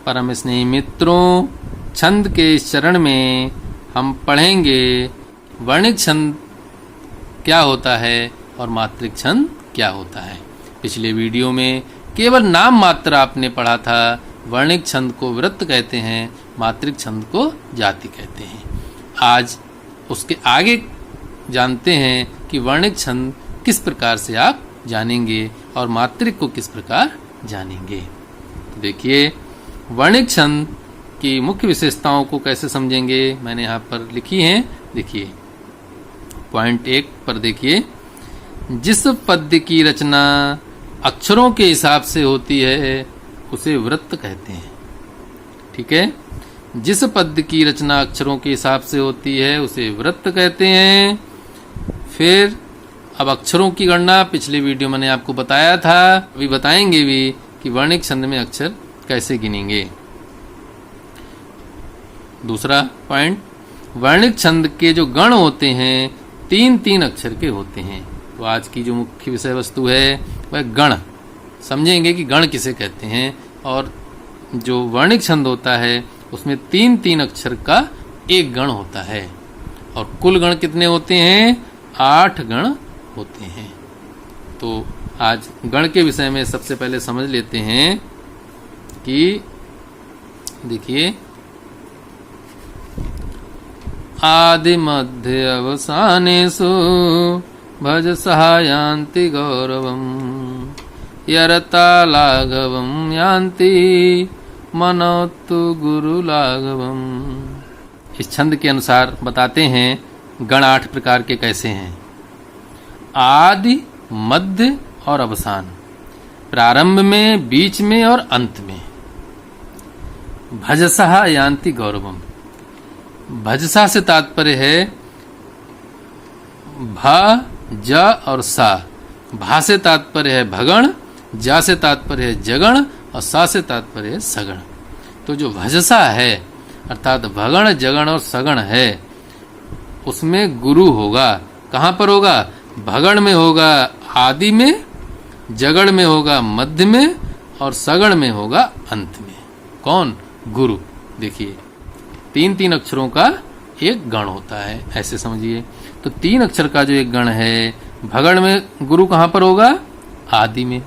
परम स्नेही मित्रों, छंद के इस चरण में हम पढ़ेंगे वर्णिक छंद क्या होता है और मात्रिक छंद क्या होता है। पिछले वीडियो में केवल नाम मात्र आपने पढ़ा था। वर्णिक छंद को वृत्त कहते हैं, मात्रिक छंद को जाति कहते हैं। आज उसके आगे जानते हैं कि वर्णिक छंद किस प्रकार से आप जानेंगे और मात्रिक को किस प्रकार जानेंगे। तो देखिए, वर्णिक छंद की मुख्य विशेषताओं को कैसे समझेंगे, मैंने यहाँ पर लिखी हैं। देखिए पॉइंट 1 पर देखिए, जिस पद्य की रचना अक्षरों के हिसाब से होती है उसे वृत्त कहते हैं। ठीक है, जिस पद्य की रचना अक्षरों के हिसाब से होती है उसे वृत्त कहते हैं। फिर अब अक्षरों की गणना पिछले वीडियो मैंने आपको बताया था, अभी बताएंगे भी कि वर्णिक छंद में अक्षर कैसे गिनेंगे। दूसरा पॉइंट, वर्णिक छंद के जो गण होते हैं 3-3 अक्षर के होते हैं। तो आज की जो मुख्य विषय वस्तु है वह गण, समझेंगे कि गण किसे कहते हैं। और जो वर्णिक छंद होता है उसमें 3-3 अक्षर का एक गण होता है। और कुल गण कितने होते हैं? 8 गण होते हैं। तो आज गण के विषय में सबसे पहले समझ लेते हैं कि देखिए, आदि मध्य अवसानेषु भज सहायान्ति गौरवम् यरता लाघवम् यान्ति मनोतु गुरु लाघवम्। इस छंद के अनुसार बताते हैं गण 8 प्रकार के कैसे हैं। आदि, मध्य और अवसान, प्रारंभ में, बीच में और अंत में। भजसहा यान्ति गौरवम, भजसा से तात्पर्य है भा, ज और सा। भा से तात्पर्य है भगण, जा से तात्पर्य है जगण और सा से तात्पर्य है सगण। तो जो भजसा है अर्थात भगण, जगण और सगण है उसमें गुरु होगा। कहाँ पर होगा? भगण में होगा आदि में, जगण में होगा मध्य में और सगण में होगा अंत में। कौन? गुरु। देखिए 3-3 अक्षरों का एक गण होता है, ऐसे समझिए। तो 3 अक्षर का जो एक गण है, भगण में गुरु कहाँ पर होगा? आदि में,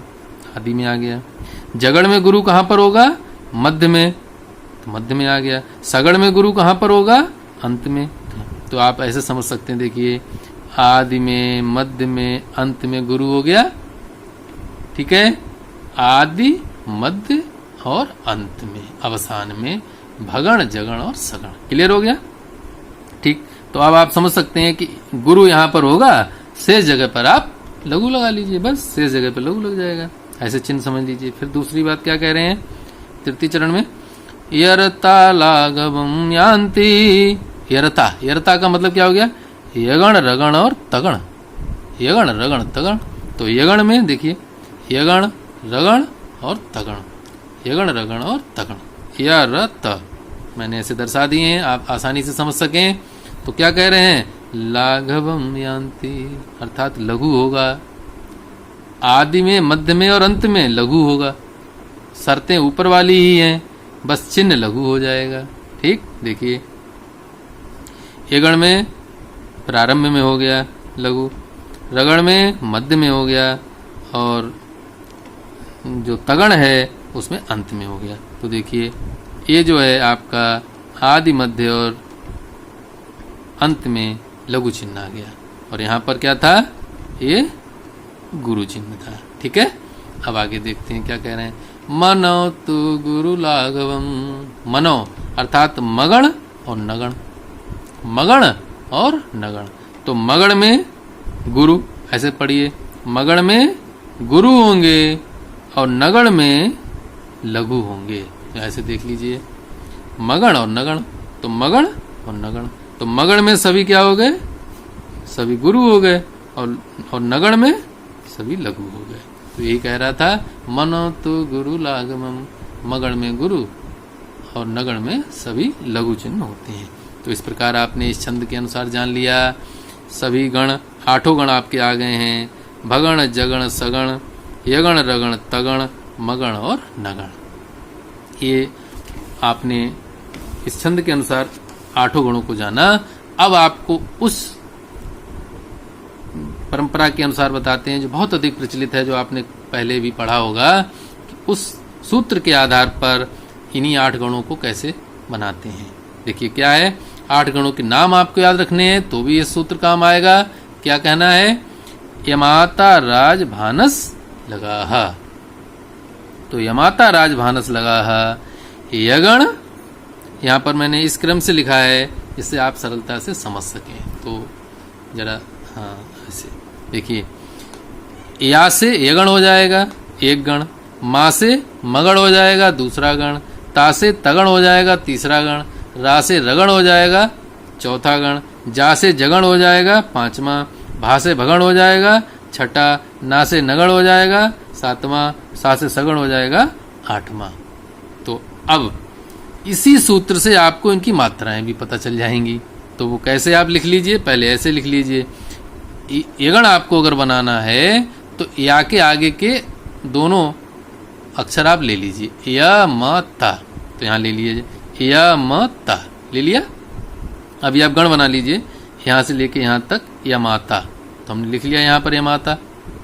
आदि में आ गया। जगण में गुरु कहाँ पर होगा? मध्य में, तो मध्य में आ गया। सगण में गुरु कहाँ पर होगा? अंत में। तो आप ऐसे समझ सकते हैं, देखिए आदि में, मध्य में, अंत में गुरु हो गया। ठीक है, आदि, मध्य और अंत में, अवसान में भगण, जगण और सगण। क्लियर हो गया? ठीक। तो अब आप समझ सकते हैं कि गुरु यहाँ पर होगा, शेष जगह पर आप लघु लगा लीजिए, बस शेष जगह पर लघु लग जाएगा। ऐसे चिन्ह समझ लीजिए। फिर दूसरी बात क्या कह रहे हैं तृतीय चरण में? यरता लाघवम् यान्ति। यरता, यरता का मतलब क्या हो गया? यगण, रगण और तगण। यगण, रगण, तगण। तो यगण में देखिए यगण, रगण और तगण, यगण, रगण और तगण। यरत मैंने ऐसे दर्शा दिए हैं, आप आसानी से समझ सकें। तो क्या कह रहे हैं? लाघवम् यान्ति, अर्थात लघु होगा। आदि में, मध्य में और अंत में लघु होगा। शर्तें ऊपर वाली ही हैं, बस चिन्ह लघु हो जाएगा। ठीक, देखिए यगण में प्रारंभ में हो गया लघु, रगण में मध्य में हो गया और जो तगण है उसमें अंत में हो गया। तो देखिए ये जो है आपका आदि, मध्य और अंत में लघु चिन्ह आ गया। और यहाँ पर क्या था? ये गुरु चिन्ह था। ठीक है, अब आगे देखते हैं क्या कह रहे हैं। मनो तु गुरु लाघवम। मनो अर्थात मगण और नगण, मगण और नगण। तो मगण में गुरु, ऐसे पढ़िए, मगण में गुरु होंगे और नगण में लघु होंगे। ऐसे देख लीजिए, मगण और नगण। तो मगण और नगण, तो मगण में सभी क्या हो गए? सभी गुरु हो गए और नगण में सभी लघु हो गए। तो यही कह रहा था, मनो तो गुरु लाघवम। मगण में गुरु और नगण में सभी लघु चिन्ह होते हैं। तो इस प्रकार आपने इस छंद के अनुसार जान लिया। सभी गण, 8 गण आपके आ गए हैं। भगण, जगण, सगण, यगण, रगण, तगण, मगण और नगण। ये आपने इस छंद के अनुसार 8 गणों को जाना। अब आपको उस परंपरा के अनुसार बताते हैं जो बहुत अधिक प्रचलित है, जो आपने पहले भी पढ़ा होगा, कि उस सूत्र के आधार पर इन्हीं 8 गणों को कैसे बनाते हैं। देखिए क्या है, 8 गणों के नाम आपको याद रखने हैं तो भी ये सूत्र काम आएगा। क्या कहना है, यमाता राज भानस लगाहा। तो यमाता राज भानस लगाहा, यगण यहाँ पर मैंने इस क्रम से लिखा है जिससे आप सरलता से समझ सकें। तो जरा हाँ ऐसे देखिए, या से यगण हो जाएगा एक गण, मा से मगण हो जाएगा दूसरा गण, ता से तगण हो जाएगा तीसरा गण, रा से रगण हो जाएगा चौथा गण, जा से जगण हो जाएगा पांचवा, भा से भगण हो जाएगा छठा, ना से नगण हो जाएगा सातवां, सा से सगण हो जाएगा आठवां। तो अब इसी सूत्र से आपको इनकी मात्राएं भी पता चल जाएंगी। तो वो कैसे आप लिख लीजिए, पहले ऐसे लिख लीजिए, यगण आपको अगर बनाना है तो या के आगे के दोनों अक्षर आप ले लीजिए, य म ता। तो यहाँ ले लीजिए य म ता, ले लिया। अभी आप गण बना लीजिए, यहाँ से लेके यहाँ तक या माता। तो हमने लिख लिया यहाँ पर या माता,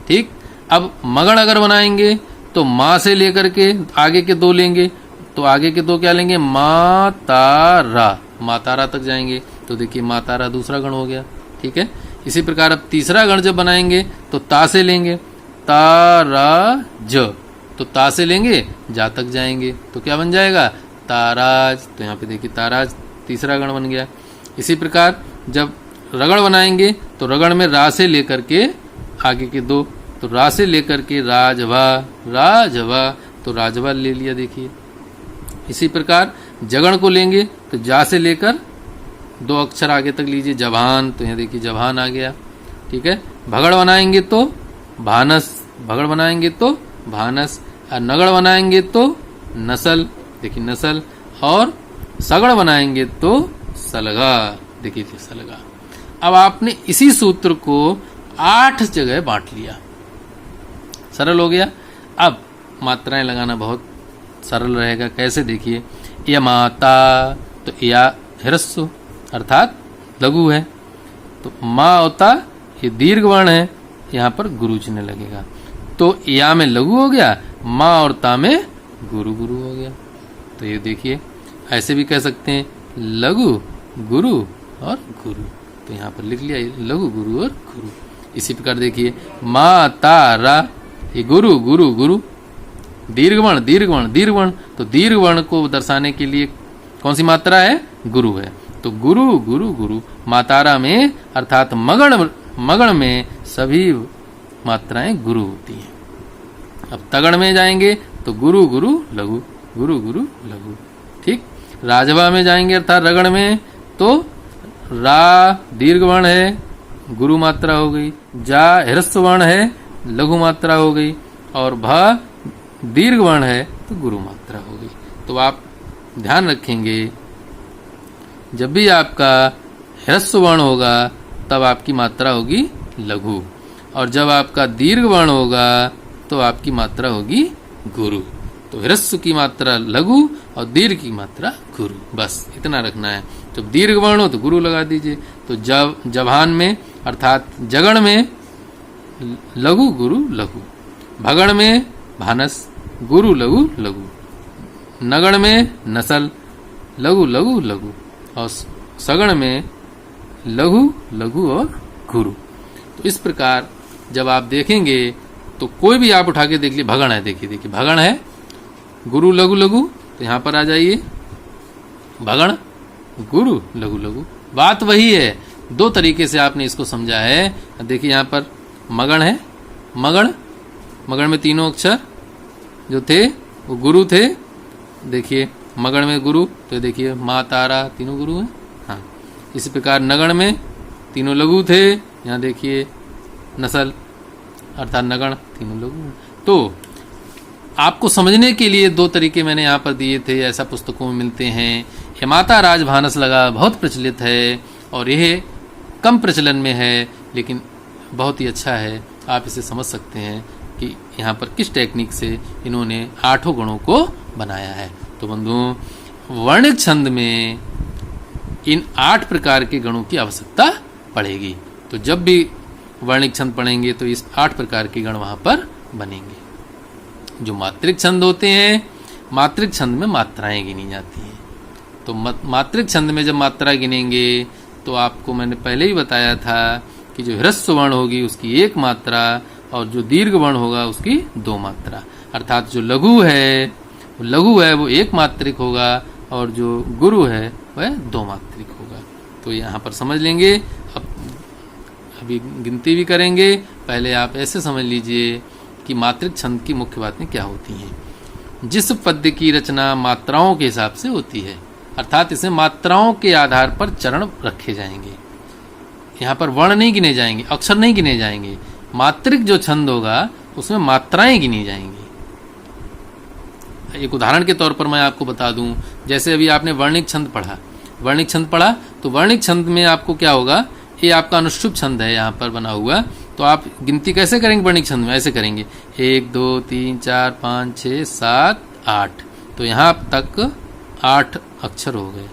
ठीक। अब मगण अगर बनाएंगे तो माँ से लेकर के आगे के दो लेंगे, तो आगे के दो क्या लेंगे, मातारा, मातारा तक जाएंगे। तो देखिए मातारा दूसरा गण हो गया, ठीक है। इसी प्रकार अब तीसरा गण जब बनाएंगे तो ता से लेंगे, तारा ज, तो ता से लेंगे जा तक जाएंगे, तो क्या बन जाएगा, ताराज। तो यहाँ पे देखिए ताराज तीसरा गण बन गया। इसी प्रकार जब रगड़ बनाएंगे तो रगड़ में रा से लेकर के आगे के दो, तो रा से लेकर के राजभा, राजभा, तो राजभा ले लिया देखिए। इसी प्रकार जगण को लेंगे तो जा से लेकर दो अक्षर आगे तक लीजिए, जभान, तो यहाँ देखिए जभान आ गया, ठीक है। भगड़ बनाएंगे तो भानस, भगड़ बनाएंगे तो भानस, और नगड़ बनाएंगे तो नसल, देखिए नसल, और सगड़ बनाएंगे तो सलगा, देखिए सलगा। अब आपने इसी सूत्र को 8 जगह बांट लिया, सरल हो गया। अब मात्राएं लगाना बहुत सरल रहेगा, कैसे देखिए, या माता, तो या ह्रस्व अर्थात लघु है, तो माँ होता ये दीर्घ वर्ण है, यहाँ पर गुरु चिन्ह लगेगा। तो या में लघु हो गया, माँ और ता में गुरु गुरु हो गया। तो ये देखिए ऐसे भी कह सकते हैं, लघु गुरु और गुरु। तो यहाँ पर लिख लिया लघु गुरु और गुरु। इसी प्रकार देखिए मा ता रा, ये गुरु गुरु गुरु, दीर्घ वर्ण दीर्घ वर्ण दीर्घ वर्ण, तो दीर्घ वर्ण को दर्शाने के लिए कौन सी मात्रा है, गुरु है। तो गुरु गुरु गुरु, मातारा में अर्थात मगण में सभी मात्राएं गुरु होती हैं। अब तगड़ में जाएंगे तो गुरु गुरु लघु, गुरु गुरु लघु, ठीक। राजभा में जाएंगे अर्थात रगड़ में, तो रा दीर्घ वर्ण है, गुरु मात्रा हो गई, जा ह्रस्व वर्ण है, लघु मात्रा हो गई, और भा दीर्घ वर्ण है तो गुरु मात्रा हो गई। तो आप ध्यान रखेंगे, जब भी आपका ह्रस्व वर्ण होगा तब आपकी मात्रा होगी लघु, और जब आपका दीर्घ वर्ण होगा तो आपकी मात्रा होगी गुरु। तो ह्रस्व की मात्रा लघु और दीर्घ की मात्रा गुरु, बस इतना रखना है। जब दीर्घ वर्ण हो तो गुरु लगा दीजिए। तो जभान में अर्थात जगण में लघु गुरु लघु, भगण में भानस गुरु लघु लघु, नगण में नसल लघु लघु लघु, और सगण में लघु लघु और गुरु। तो इस प्रकार जब आप देखेंगे तो कोई भी आप उठा के देख लीजिए, भगण है, देखिए देखिए भगण है, गुरु लघु लघु, तो यहाँ पर आ जाइए भगण गुरु लघु लघु, बात वही है। दो तरीके से आपने इसको समझा है। देखिए यहाँ पर मगण है, मगण में तीनों अक्षर जो थे वो गुरु थे, देखिए मगण में गुरु, तो देखिए माँ तारा तीनों गुरु हैं। हाँ, इसी प्रकार नगण में तीनों लघु थे, यहाँ देखिए नसल अर्थात नगण तीनों लघु हैं। तो आपको समझने के लिए दो तरीके मैंने यहाँ पर दिए थे, ऐसा पुस्तकों में मिलते हैं। यमाता राजभानस लगा बहुत प्रचलित है, और यह कम प्रचलन में है, लेकिन बहुत ही अच्छा है। आप इसे समझ सकते हैं कि यहाँ पर किस टेक्निक से इन्होंने 8 गणों को बनाया है। तो बंधुओं, वर्णिक छंद में इन 8 प्रकार के गणों की आवश्यकता पड़ेगी। तो जब भी वर्णिक छंद पढ़ेंगे तो इस 8 प्रकार के गण वहां पर बनेंगे। जो मात्रिक छंद होते हैं, मात्रिक छंद में मात्राएं गिनी जाती हैं। तो मात्रिक छंद में जब मात्रा गिनेंगे तो आपको मैंने पहले ही बताया था कि जो ह्रस्व वर्ण होगी उसकी 1 मात्रा और जो दीर्घ वर्ण होगा उसकी 2 मात्रा, अर्थात जो लघु है वो 1 मात्रिक होगा और जो गुरु है वह 2 मात्रिक होगा। तो यहाँ पर समझ लेंगे। अब अभी गिनती भी करेंगे। पहले आप ऐसे समझ लीजिए कि मात्रिक छंद की मुख्य बातें क्या होती हैं। जिस पद्य की रचना मात्राओं के हिसाब से होती है, अर्थात इसमें मात्राओं के आधार पर चरण रखे जाएंगे। यहाँ पर वर्ण नहीं गिने जाएंगे, अक्षर नहीं गिने जाएंगे। मात्रिक जो छंद होगा उसमें मात्राएं गिनी जाएंगी। एक उदाहरण के तौर पर मैं आपको बता दूं, जैसे अभी आपने वर्णिक छंद पढ़ा, तो वर्णिक छंद में आपको क्या होगा, ये आपका अनुष्टुप छंद है यहाँ पर बना हुआ। तो आप गिनती कैसे करेंगे वर्णिक छंद में? ऐसे करेंगे 1 2 3 4 5 6 7 8। तो यहाँ तक 8 अक्षर हो गए।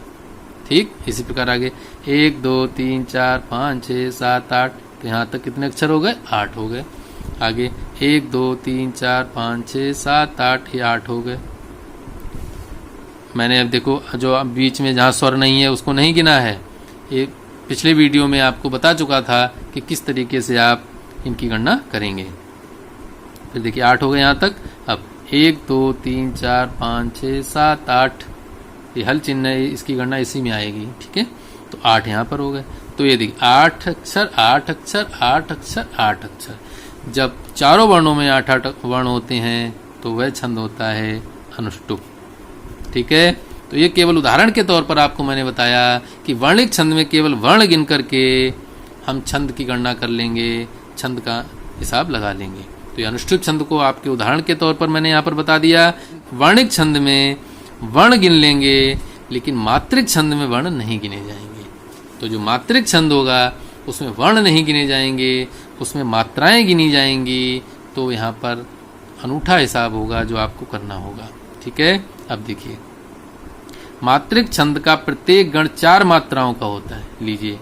ठीक, इसी प्रकार आगे 1 2 3 4 5 6 7 8। तो यहाँ तक कितने अक्षर हो गए? 8 हो गए। आगे 1 2 3 4 5 6 7 8, ये 8 हो गए। मैंने अब देखो जो अब बीच में जहाँ स्वर नहीं है उसको नहीं गिना है। ये पिछले वीडियो में आपको बता चुका था कि किस तरीके से आप इनकी गणना करेंगे। फिर देखिए 8 हो गए यहाँ तक। अब 1 2 3 4 5 6 7 8, ये हल चिन्ह है, इसकी गणना इसी में आएगी। ठीक है, तो 8 यहाँ पर हो गए। तो ये देखिए 8 अक्षर 8 अक्षर 8 अक्षर 8 अक्षर। जब चारों वर्णों में 8 वर्ण होते हैं तो वह छंद होता है अनुष्टुप। ठीक है, तो ये केवल उदाहरण के तौर पर आपको मैंने बताया कि वर्णिक छंद में केवल वर्ण गिन करके हम छंद की गणना कर लेंगे, छंद का हिसाब लगा लेंगे। तो ये अनुष्टुप छंद को आपके उदाहरण के तौर पर मैंने यहाँ पर बता दिया। वर्णिक छंद में वर्ण गिन लेंगे, लेकिन मात्रिक छंद में वर्ण नहीं गिने जाएंगे। तो जो मात्रिक छंद होगा उसमें वर्ण नहीं गिने जाएंगे, उसमें मात्राएं गिनी जाएंगी। तो यहाँ पर अनूठा हिसाब होगा जो आपको करना होगा। ठीक है, अब देखिए मात्रिक छंद का प्रत्येक गण 4 मात्राओं का होता है। लीजिए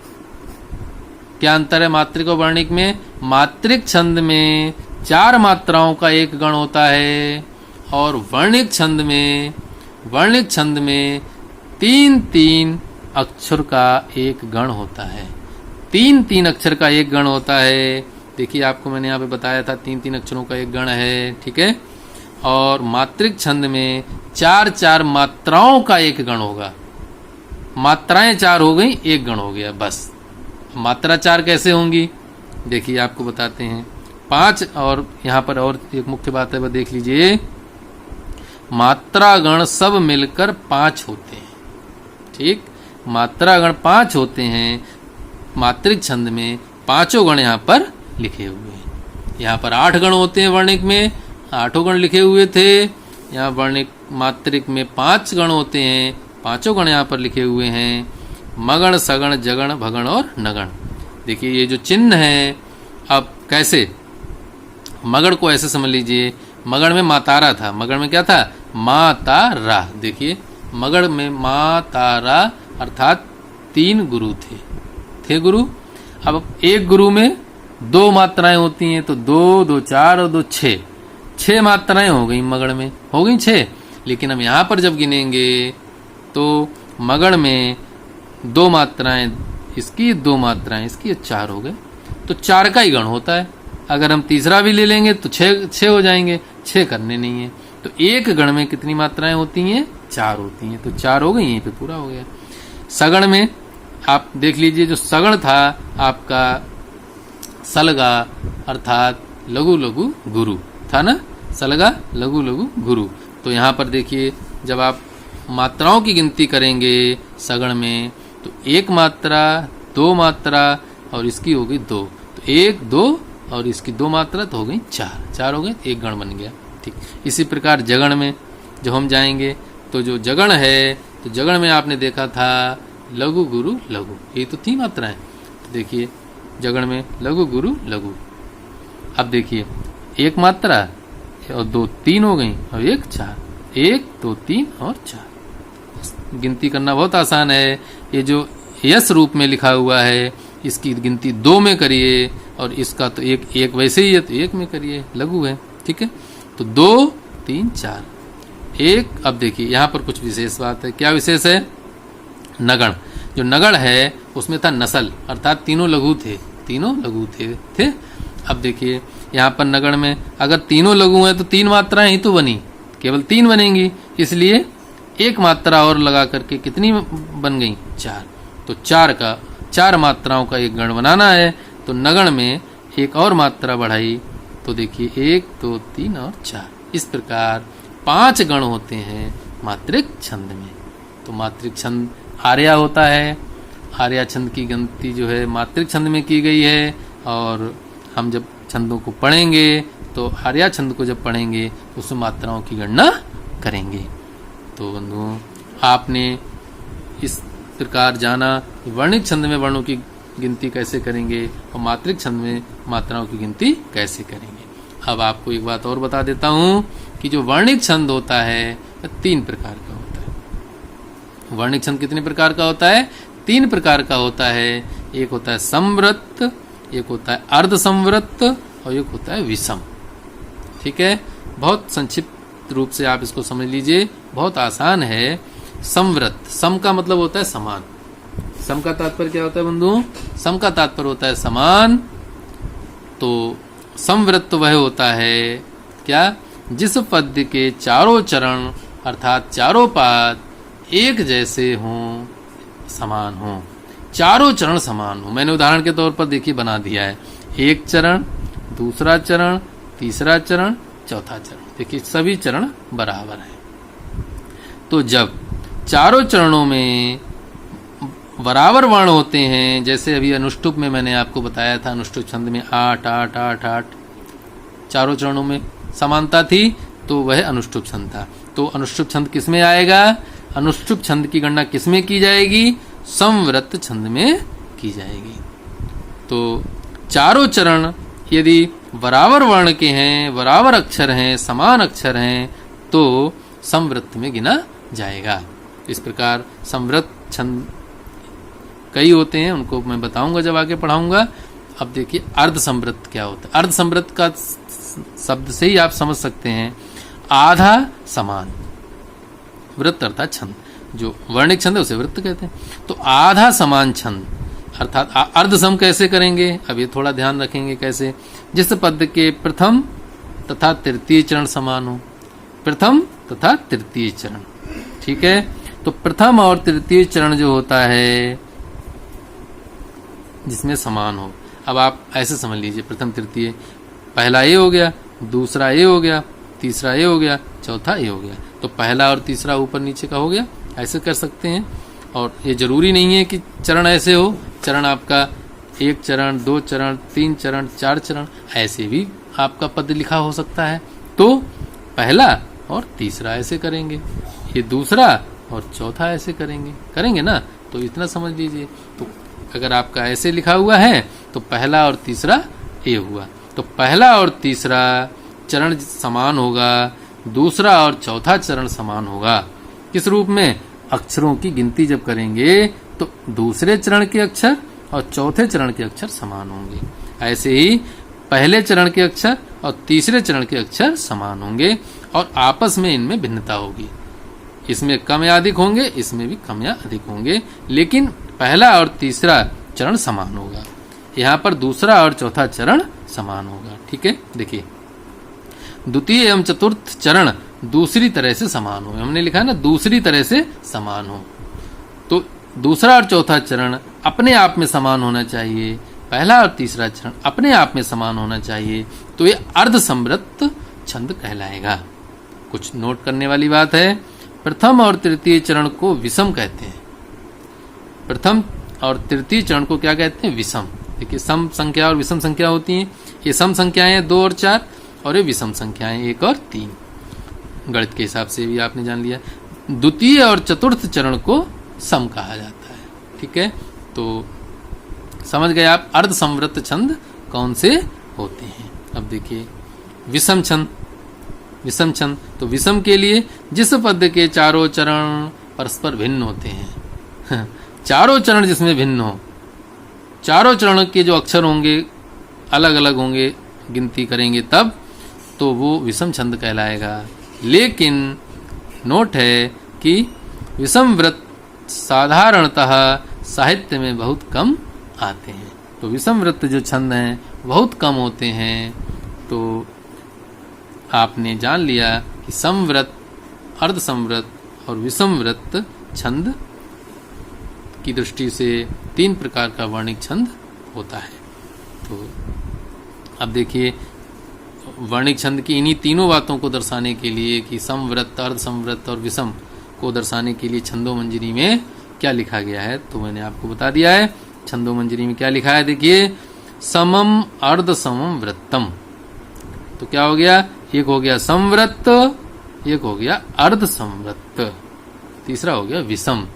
क्या अंतर है मात्रिक और वर्णिक में? मात्रिक छंद में 4 मात्राओं का एक गण होता है और वर्णिक छंद में 3 अक्षर का एक गण होता है। 3 अक्षर का एक गण होता है। देखिए आपको मैंने यहाँ पे बताया था 3 अक्षरों का एक गण है। ठीक है, और मात्रिक छंद में 4 मात्राओं का एक गण होगा। मात्राएं 4 हो गई, एक गण हो गया बस। मात्रा 4 कैसे होंगी देखिए आपको बताते हैं। 5, और यहाँ पर और एक मुख्य बात है वह देख लीजिए, मात्रा गण सब मिलकर 5 होते हैं। ठीक, मात्रा गण 5 होते हैं। मात्रिक छंद में 5 गण यहाँ पर लिखे हुए हैं। यहाँ पर 8 गण होते हैं, वर्णिक में 8 गण लिखे हुए थे। यहाँ वर्णिक मात्रिक में 5 गण होते हैं, 5 गण यहाँ पर लिखे हुए हैं। मगण सगण जगण भगण और नगण। देखिए ये जो चिन्ह है, अब कैसे, मगण को ऐसे समझ लीजिए, मगण में मातारा था। मगण में क्या था? मातारा। देखिए मगण में मातारा अर्थात 3 गुरु थे गुरु। अब एक गुरु में 2 मात्राएं होती हैं, तो 2 2 4 और 2 6 मात्राएं हो गई। मगण में हो गई 6। लेकिन हम यहाँ पर जब गिनेंगे तो मगण में 2 मात्राएं इसकी, 2 मात्राएं इसकी, 4 हो गए। तो 4 का ही गण होता है। अगर हम तीसरा भी ले लेंगे तो 6 हो जाएंगे। 6 करने नहीं है। तो एक गण में कितनी मात्राएं होती हैं? 4 होती हैं। तो 4 हो गई, यहीं पे पूरा हो गया। सगण में आप देख लीजिए, जो सगण था आपका सलगा अर्थात लघु लघु गुरु था ना, सलगा लघु लघु गुरु। तो यहाँ पर देखिए जब आप मात्राओं की गिनती करेंगे सगण में, तो 1 मात्रा, 2 मात्रा और इसकी हो गई 2। तो 1 2 और इसकी 2 मात्रा तो हो गई 4 हो गए, एक गण बन गया। ठीक, इसी प्रकार जगण में जब हम जाएंगे तो जो जगण है, तो जगण में आपने देखा था लघु गुरु लघु, ये तो 3 मात्राएं। तो देखिए जगण में लघु गुरु लघु। अब देखिए 1 मात्रा और 2 3 हो गई और 1 4, 1 2 3 और 4। गिनती करना बहुत आसान है। ये जो यस रूप में लिखा हुआ है इसकी गिनती 2 में करिए, और इसका तो एक वैसे ही है तो 1 में करिए, लघु है, ठीक है। तो 2 3 4 1। अब देखिए यहाँ पर कुछ विशेष बात है। क्या विशेष है? नगण। जो नगण है उसमें था नस्ल, अर्थात तीनों लघु थे। अब देखिए यहाँ पर नगण में अगर तीनों लघु हैं तो 3 मात्राएं ही तो बनी, केवल 3 बनेंगी, इसलिए 1 मात्रा और लगा करके कितनी बन गई? 4। तो 4 मात्राओं का एक गण बनाना है, तो नगण में एक और मात्रा बढ़ाई, तो देखिए 1 2 3 और 4। इस प्रकार 5 गण होते हैं मात्रिक छंद में। तो मात्रिक छंद आर्या होता है। आर्या छंद की गिनती जो है मात्रिक छंद में की गई है, और हम जब छंदों को पढ़ेंगे तो आर्या छंद को जब पढ़ेंगे उसमें मात्राओं की गणना करेंगे। तो बंधुओं, आपने इस प्रकार जाना कि वर्णिक छंद में वर्णों की गिनती कैसे करेंगे और मात्रिक छंद में मात्राओं की गिनती कैसे करेंगे। अब आपको एक बात और बता देता हूं कि जो वर्णिक छंद होता है वह 3 प्रकार का होता है। वर्णिक छंद कितने प्रकार का होता है? 3 प्रकार का होता है। एक होता है समवृत्त, एक होता है अर्ध समवृत्त, और एक होता है विषम। ठीक है, बहुत संक्षिप्त रूप से आप इसको समझ लीजिए, बहुत आसान है। समवृत्त, सम का मतलब होता है समान। सम का तात्पर्य क्या होता है बंधु? सम का तात्पर्य होता है समान। तो समवृत्त वह होता है क्या? जिस पद्य के चारों चरण अर्थात चारों पाद एक जैसे हों, समान हों, चारों चरण समान हो। मैंने उदाहरण के तौर पर देखिए बना दिया है, एक चरण, दूसरा चरण, तीसरा चरण, चौथा चरण। देखिए सभी चरण बराबर हैं। तो जब चारों चरणों में बराबर वर्ण होते हैं, जैसे अभी अनुष्टुप में मैंने आपको बताया था, अनुष्टुप छंद में 8 8 8 8 चारों चरणों में समानता थी, तो वह अनुष्टुप छंद था। तो अनुष्टुप छंद किस में आएगा? अनुष्टुप छंद की गणना किस में की जाएगी? समवृत्त छंद में की जाएगी। तो चारों चरण यदि बराबर वर्ण के हैं, बराबर अक्षर हैं, समान अक्षर हैं, तो समवृत्त में गिना जाएगा। इस प्रकार समवृत्त छंद कई होते हैं, उनको मैं बताऊंगा जब आगे पढ़ाऊंगा। अब देखिए अर्ध समवृत्त क्या होता है। अर्ध समवृत्त का शब्द से ही आप समझ सकते हैं, आधा समान वृत्त अर्थात छंद। जो वर्णिक छंद है उसे वृत्त कहते हैं। तो आधा समान छंद अर्थात अर्ध सम कैसे करेंगे? अब ये थोड़ा ध्यान रखेंगे कैसे। जिस पद के प्रथम तथा तृतीय चरण समान हो, प्रथम तथा तृतीय चरण, ठीक है। तो प्रथम और तृतीय चरण जो होता है जिसमें समान हो, अब आप ऐसे समझ लीजिए, प्रथम तृतीय, पहला ए हो गया, दूसरा ए हो गया, तीसरा ए हो गया, चौथा ए हो गया। तो पहला और तीसरा ऊपर नीचे का हो गया, ऐसे कर सकते हैं। और ये जरूरी नहीं है कि चरण ऐसे हो, चरण आपका 1 चरण, 2 चरण, 3 चरण, 4 चरण, ऐसे भी आपका पद लिखा हो सकता है। तो पहला और तीसरा ऐसे करेंगे, ये दूसरा और चौथा ऐसे करेंगे ना। तो इतना समझ लीजिए। तो अगर आपका ऐसे लिखा हुआ है तो पहला और तीसरा ए हुआ, तो पहला और तीसरा चरण समान होगा, दूसरा और चौथा चरण समान होगा। किस रूप में? अक्षरों की गिनती जब करेंगे तो दूसरे चरण के अक्षर और चौथे चरण के अक्षर समान होंगे। ऐसे ही पहले चरण के अक्षर और तीसरे चरण के अक्षर समान होंगे, और आपस में इनमें भिन्नता होगी। इसमें कम या अधिक होंगे, इसमें भी कम या अधिक होंगे, लेकिन पहला और तीसरा चरण समान होगा। यहाँ पर दूसरा और चौथा चरण समान होगा। ठीक है, देखिए द्वितीय एवं चतुर्थ चरण दूसरी तरह से समान हो। हमने लिखा है ना, दूसरी तरह से समान हो। तो दूसरा और चौथा चरण अपने आप में समान होना चाहिए, पहला और तीसरा चरण अपने आप में समान होना चाहिए। तो ये अर्ध समवृत्त छंद कहलाएगा। कुछ नोट करने वाली बात है, प्रथम और तृतीय चरण को विषम कहते हैं। प्रथम और तृतीय चरण को क्या कहते हैं? विषम। देखिए सम संख्या और विषम संख्या होती हैं। ये सम संख्याएं 2 और 4, और ये विषम संख्याएं 1 और 3। गणित के हिसाब से भी आपने जान लिया। द्वितीय और चतुर्थ चरण को सम कहा जाता है। ठीक है, तो समझ गए आप अर्ध समवृत्त छंद कौन से होते हैं। अब देखिए विषम छंद। विषम छंद, तो विषम के लिए जिस पद के चारों चरण परस्पर भिन्न होते हैं। चारों चरण जिसमें भिन्न हो, चारों चरण के जो अक्षर होंगे अलग अलग होंगे, गिनती करेंगे तब तो वो विषम छंद कहलाएगा। लेकिन नोट है कि विषम व्रत साधारणतः साहित्य में बहुत कम आते हैं। तो विषम व्रत जो छंद हैं बहुत कम होते हैं। तो आपने जान लिया कि समव्रत, अर्ध समव्रत और विषम व्रत छंद की दृष्टि से 3 प्रकार का वर्णिक छंद होता है। तो अब देखिए वर्णिक छंद की इन्हीं तीनों बातों को दर्शाने के लिए कि समव्रत, अर्ध समव्रत और विषम को दर्शाने के लिए छंदो मंजरी में क्या लिखा गया है, तो मैंने आपको बता दिया है। छंदो मंजरी में क्या लिखा है, देखिए समम अर्ध समम वृत्तम। तो क्या हो गया, एक हो गया समव्रत, एक हो गया अर्ध समव्रत, तीसरा हो गया विषम।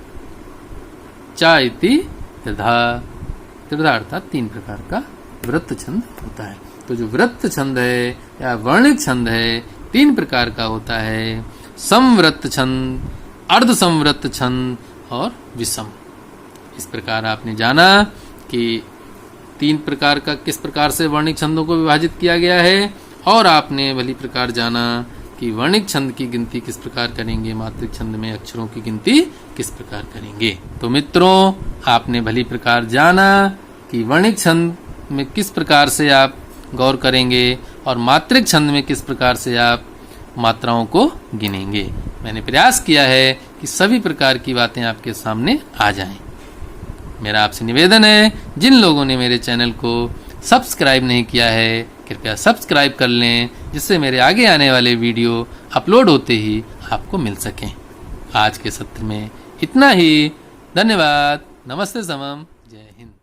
चा इति त्रिधा, त्रिधा अर्थात 3 प्रकार का वृत्त छंद होता है। तो जो वृत्त छंद है या वर्णिक छंद है 3 प्रकार का होता है, समव्रत छंद, अर्ध समव्रत छंद और विषम। इस प्रकार आपने जाना कि 3 प्रकार का किस प्रकार से वर्णिक छंदों को विभाजित किया गया है, और आपने भली प्रकार जाना कि वर्णिक छंद की गिनती किस प्रकार करेंगे, मात्रिक छंद में अक्षरों की गिनती किस प्रकार करेंगे। तो मित्रों आपने भली प्रकार जाना कि वर्णिक छंद में किस प्रकार से आप गौर करेंगे और मात्रिक छंद में किस प्रकार से आप मात्राओं को गिनेंगे। मैंने प्रयास किया है कि सभी प्रकार की बातें आपके सामने आ जाएं। मेरा आपसे निवेदन है, जिन लोगों ने मेरे चैनल को सब्सक्राइब नहीं किया है कृपया सब्सक्राइब कर लें, जिससे मेरे आगे आने वाले वीडियो अपलोड होते ही आपको मिल सकें। आज के सत्र में इतना ही। धन्यवाद। नमस्ते समम। जय हिंद।